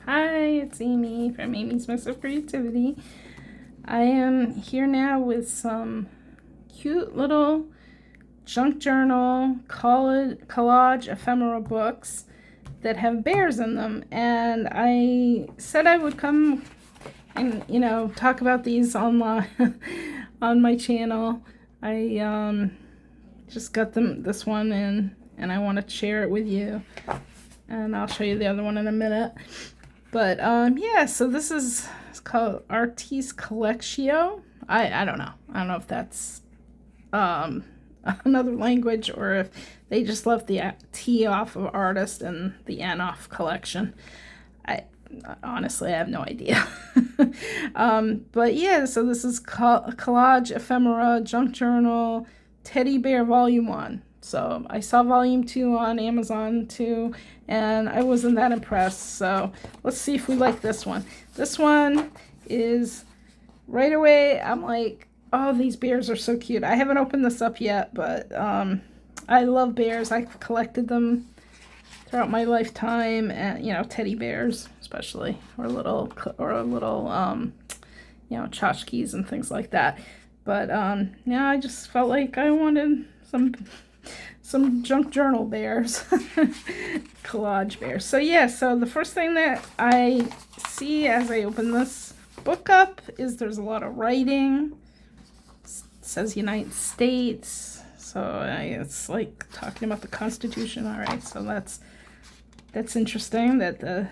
Hi, it's Amy from Amy's Mess of Creativity. I am here now with some cute little junk journal collage ephemera books that have bears in them, and I said I would come and talk about these online on my channel. I just got this one in, and I want to share it with you, and I'll show you the other one in a minute. But yeah, so this is, it's called Artiste Collectio. I don't know. I don't know if that's another language or if they just left the T off of artist and the N off collection. I honestly, I have no idea. But yeah, so this is Collage Ephemera Junk Journal Teddy Bear Volume 1. So I saw Volume 2 on Amazon too, and I wasn't that impressed. So let's see if we like this one. This one is, right away, I'm like, oh, these bears are so cute. I haven't opened this up yet, but I love bears. I've collected them throughout my lifetime, and teddy bears especially, or little tchotchkes and things like that. But yeah, I just felt like I wanted some junk journal bears, collage bears. So yeah, so the first thing that I see as I open this book up is there's a lot of writing. It says United States, so it's like talking about the Constitution. All right, so that's interesting. That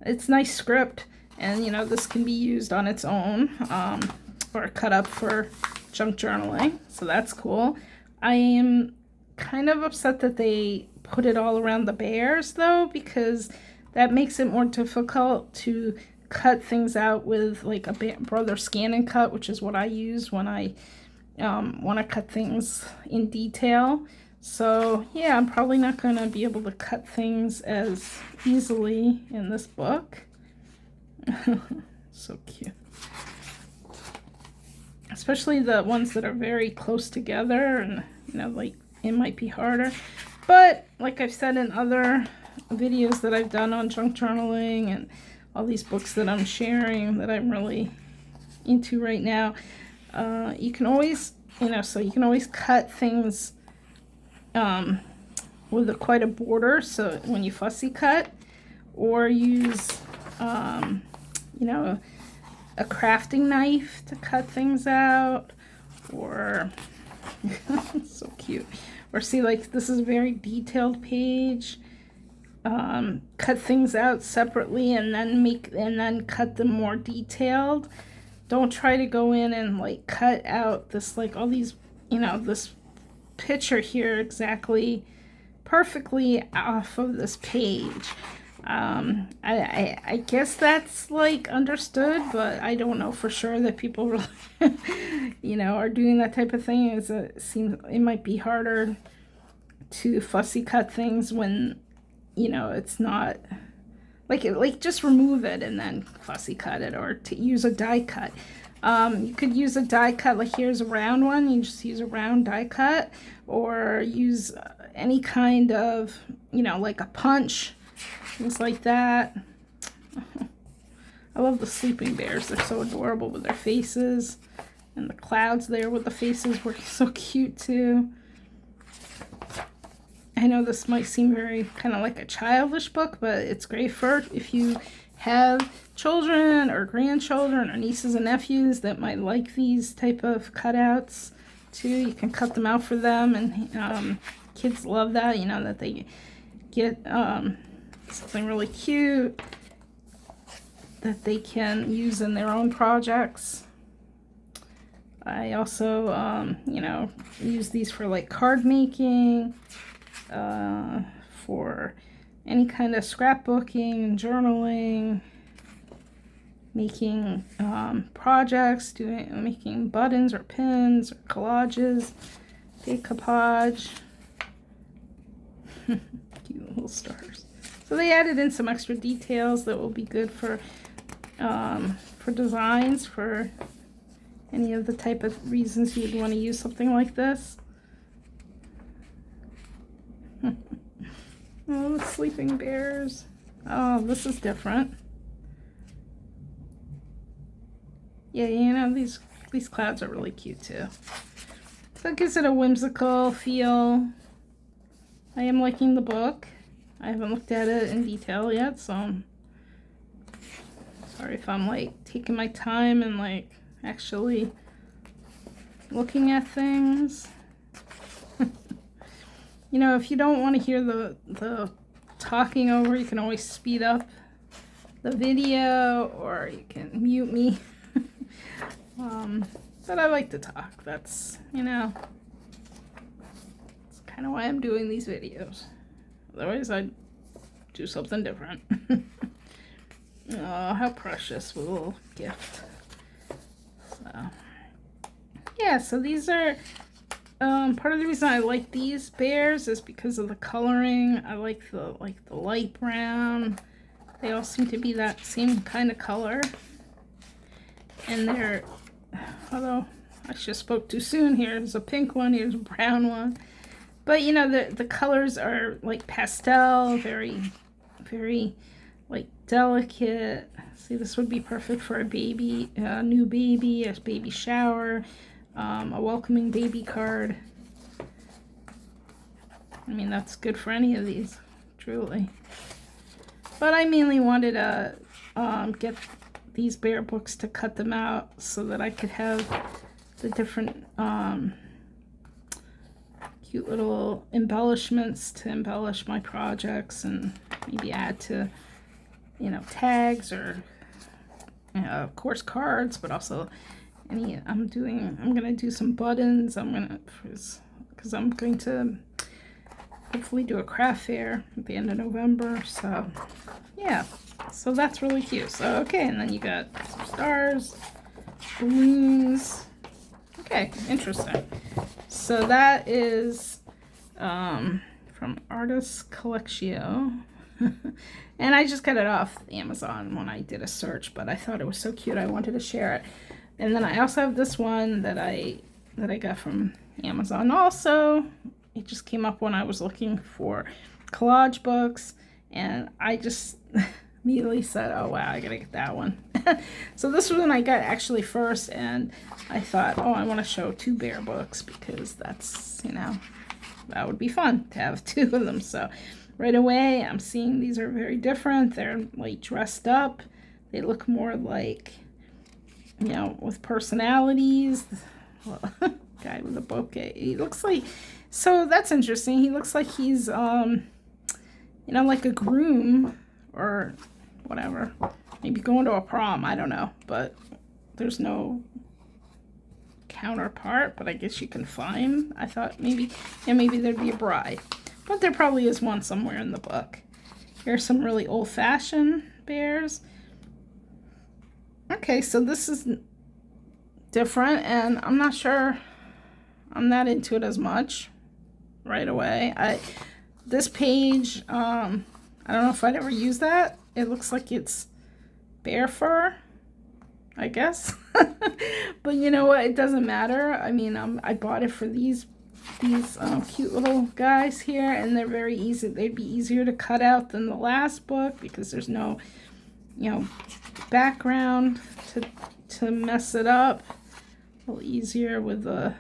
it's nice script, and this can be used on its own, or cut up for junk journaling. So that's cool. I am kind of upset that they put it all around the bears though, because that makes it more difficult to cut things out with like a Brother Scan and Cut, which is what I use when I want to cut things in detail. So yeah, I'm probably not going to be able to cut things as easily in this book. So cute. Especially the ones that are very close together, and like it might be harder. But like I've said in other videos that I've done on junk journaling and all these books that I'm sharing that I'm really into right now, you can always, so you can always cut things with quite a border, so when you fussy cut, or use a crafting knife to cut things out, or so cute. Or see, like, this is a very detailed page. Cut things out separately and then cut them more detailed. Don't try to go in and like cut out this, like, all these, this picture here exactly perfectly off of this page. I guess that's like understood, but I don't know for sure that people really, are doing that type of thing. It seems it might be harder to fussy cut things when, it's not like just remove it and then fussy cut it, or to use a die cut. You could use a die cut, like here's a round one, you just use a round die cut, or use any kind of, like a punch, things like that. I love the sleeping bears. They're so adorable with their faces, and the clouds there with the faces were so cute too. I know this might seem very kind of like a childish book, but it's great for if you have children or grandchildren or nieces and nephews that might like these type of cutouts too. You can cut them out for them, and kids love that, that they get something really cute that they can use in their own projects. I also, use these for like card making, for any kind of scrapbooking, journaling, making projects, making buttons or pins or collages, decoupage. Cute little stars. So they added in some extra details that will be good for designs, for any of the type of reasons you'd want to use something like this. Oh, the sleeping bears. Oh, this is different. Yeah, you know, these clouds are really cute too. So it gives it a whimsical feel. I am liking the book. I haven't looked at it in detail yet, so I'm sorry if I'm like taking my time and like actually looking at things. You know, if you don't want to hear the talking over, you can always speed up the video, or you can mute me. But I like to talk. That's, you know, that's kind of why I'm doing these videos. Otherwise, I'd do something different. Oh, how precious, a little gift. So, yeah, so these are part of the reason I like these bears is because of the coloring. I like the light brown. They all seem to be that same kind of color. And they're, although I just spoke too soon, here's a pink one, here's a brown one. But you know, the colors are like pastel, very, very like delicate. See, this would be perfect for a baby, a new baby, a baby shower, a welcoming baby card. I mean, that's good for any of these, truly. But I mainly wanted to get these bear books to cut them out so that I could have the different cute little embellishments to embellish my projects, and maybe add to, you know, tags or, you know, of course cards, but also any, I'm gonna do some buttons. Because I'm going to hopefully do a craft fair at the end of November. So yeah, so that's really cute. So okay, and then you got some stars, balloons. Okay, interesting. So that is from Artist Collectio. And I just got it off Amazon when I did a search, but I thought it was so cute I wanted to share it. And then I also have this one that I got from Amazon also. It just came up when I was looking for collage books, and I just immediately said, oh wow, I gotta get that one. So this one I got actually first, and I thought, oh, I want to show 2 bear books because that's, you know, that would be fun to have 2 of them. So right away I'm seeing these are very different. They're like dressed up. They look more like, you know, with personalities. Well, guy with a bouquet. He looks like, so that's interesting. He looks like he's, you know, like a groom or whatever. Maybe going to a prom. I don't know. But there's no counterpart. But I guess you can find. I thought maybe, yeah, maybe there'd be a bride. But there probably is one somewhere in the book. Here's some really old-fashioned bears. Okay, so this is different, and I'm not sure I'm not into it as much right away. This page, I don't know if I'd ever use that. It looks like it's bear fur, I guess. But you know what? It doesn't matter. I mean, I bought it for these cute little guys here, and they're very easy. They'd be easier to cut out than the last book because there's no, you know, background to mess it up. A little easier with the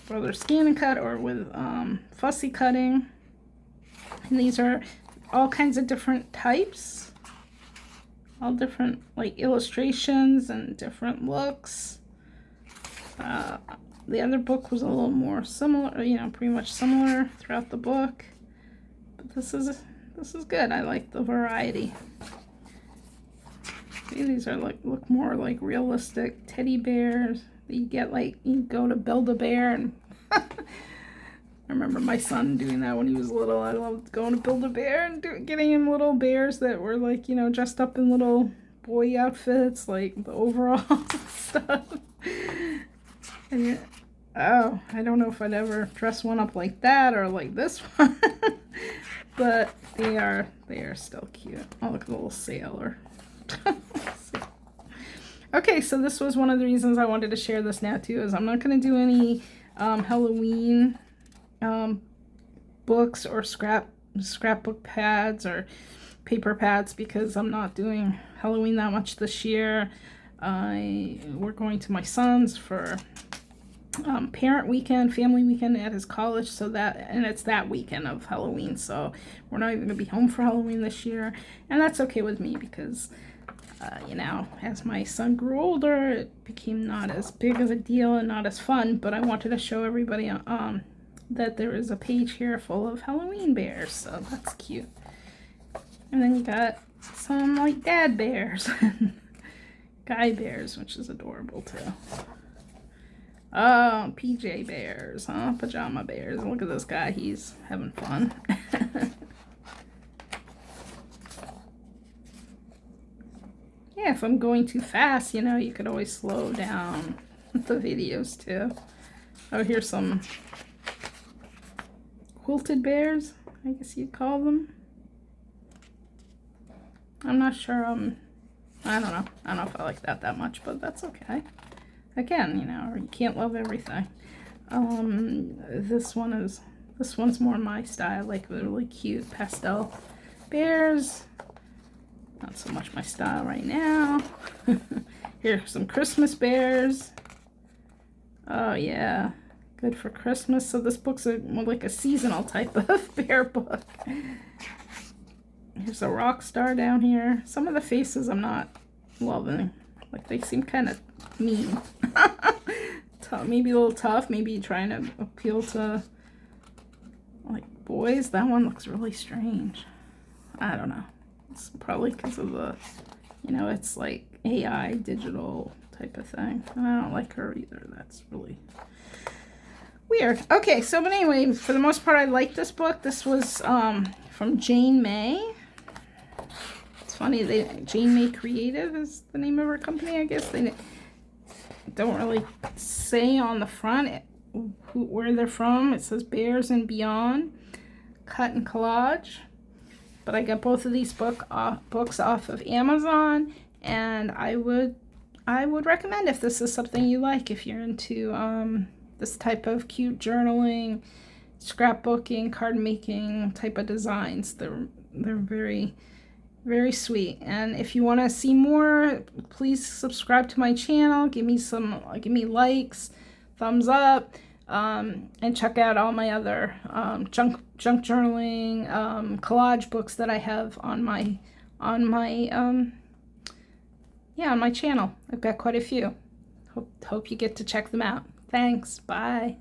whether scan and cut or with fussy cutting. And these are all kinds of different types, all different like illustrations and different looks. The other book was a little more similar, you know, pretty much similar throughout the book. But this is good. I like the variety. See, these are like, look more like realistic teddy bears. You get like, you go to Build-A-Bear, and I remember my son doing that when he was little. I loved going to Build-A-Bear and getting him little bears that were like, you know, dressed up in little boy outfits, like the overalls and stuff. And yeah, oh, I don't know if I'd ever dress one up like that or like this one. But they are still cute. Oh, look at the little sailor. Okay, so this was one of the reasons I wanted to share this now too, is I'm not going to do any Halloween books or scrapbook pads or paper pads because I'm not doing Halloween that much this year. We're going to my son's for parent weekend, family weekend at his college, and it's that weekend of Halloween, so we're not even gonna be home for Halloween this year, and that's okay with me because you know, as my son grew older, it became not as big of a deal and not as fun, but I wanted to show everybody that there is a page here full of Halloween bears, so that's cute. And then you got some like dad bears, guy bears, which is adorable too. Oh, PJ bears, huh? Pajama bears. Look at this guy, he's having fun. Yeah, if I'm going too fast, you know, you could always slow down the videos too. Oh, here's some quilted bears, I guess you'd call them. I'm not sure, I don't know. I don't know if I like that much, but that's okay. Again, you know, you can't love everything. This one's more my style, like really cute pastel bears. Not so much my style right now. Here's some Christmas bears. Oh yeah, good for Christmas. So this book's more like a seasonal type of bear book. Here's a rock star down here. Some of the faces I'm not loving. Like they seem kind of mean. Maybe a little tough. Maybe trying to appeal to like boys. That one looks really strange. I don't know. It's probably because of the, you know, it's like AI digital type of thing. And I don't like her either. That's really weird. Okay, so but anyway, for the most part, I like this book. This was from Jane May. It's funny, Jane May Creative is the name of her company, I guess. They don't really say on the front where they're from. It says Bears and Beyond, Cut and Collage. But I got both of these books off of Amazon, and I would recommend if this is something you like, if you're into this type of cute journaling, scrapbooking, card making type of designs. They're very, very sweet. And if you want to see more, please subscribe to my channel. Give me likes, thumbs up. And check out all my other junk journaling, collage books that I have on my channel. I've got quite a few. Hope you get to check them out. Thanks. Bye.